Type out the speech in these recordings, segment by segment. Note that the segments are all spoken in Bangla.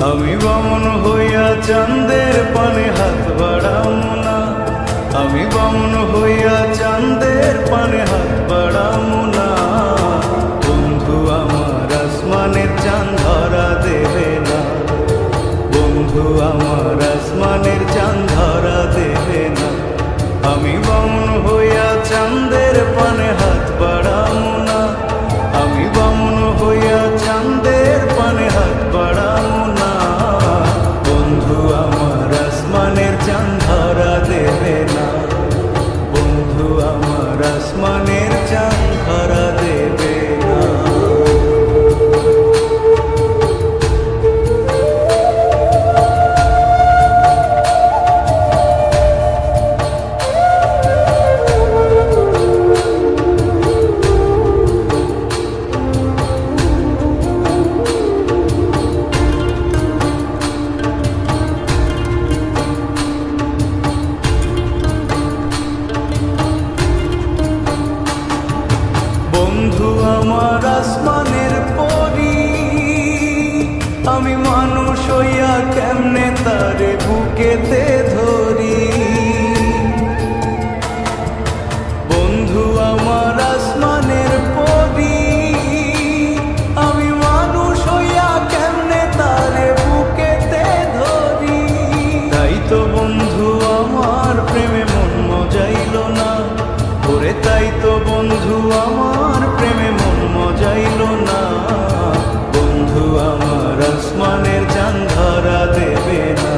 আমি বামন হইয়া চাঁদের পানে হাত বাড়ামু না, আমি বামন হইয়া চাঁদের পানে হাত বাড়ামু না। বন্ধু আমার আসমানের চাঁদ ধরা দেবে না, বন্ধু আমার আসমানের চাঁদ ধরা দেবে না। আমি বামন হইয়া চাঁদের পানে হাত বাড়ামু না, আমি বামন হইয়া চাঁদের পানে হাত বাড়ামু না। বন্ধু আমার আসমানের চাঁদ ধরা দেবে না, বন্ধু আমার আসমানের চাঁদ ধরা দেবে না। বন্ধু আমার আসমানের পরি, আমি মানুষ হইয়া কেমনে তারে বুকেতে ধরি। বন্ধু আমার আসমানের পরি, আমি মানুষ হইয়া কেমনে তারে বুকেতে ধরি। তাই তো বন্ধু আমার প্রেমে মন মজাইল না, ওরে তাই তো বন্ধু আমার প্রেমে মন মজাইল না। বন্ধু আমার আসমানের চাঁদ ধরা দেবে না,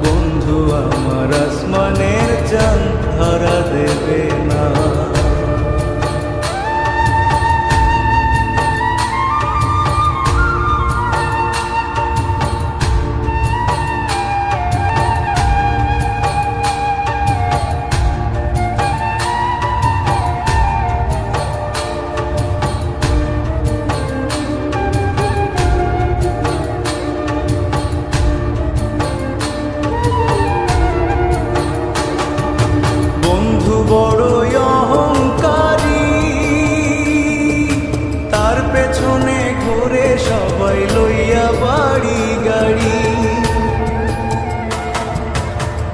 বন্ধু আমার আসমানের চাঁদ ধরা দেবে না। বন্ধু বড়ই অহংকারী, তার পেছনে ঘুরে সবাই লইয়া বাড়ি গাড়ি।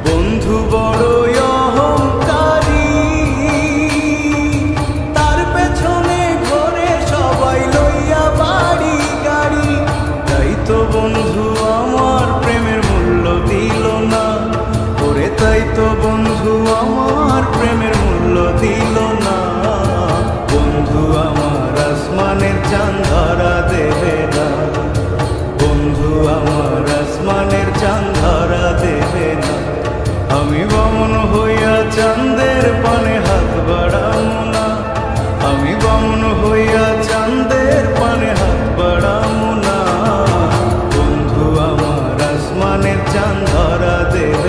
বন্ধু বড়ই অহংকারী, তার পেছনে ঘুরে সবাই লইয়া বাড়ি গাড়ি। তাই তো বন্ধু আমার প্রেমের মূল্য দিল না, ওরে তাই তো বন্ধু আমার প্রেমের মূল্য দিল না। বন্ধু আমার আসমানের চাঁদ ধরা দেবে না, বন্ধু আমার আসমানের চাঁদ ধরা দেবে না। আমি বামন হইয়া চাঁদের পানে হাত বাড়ামু না, আমি বামন হইয়া চাঁদের পানে হাত বাড়ামু না। বন্ধু আমার আসমানের চাঁদ ধরা দেবে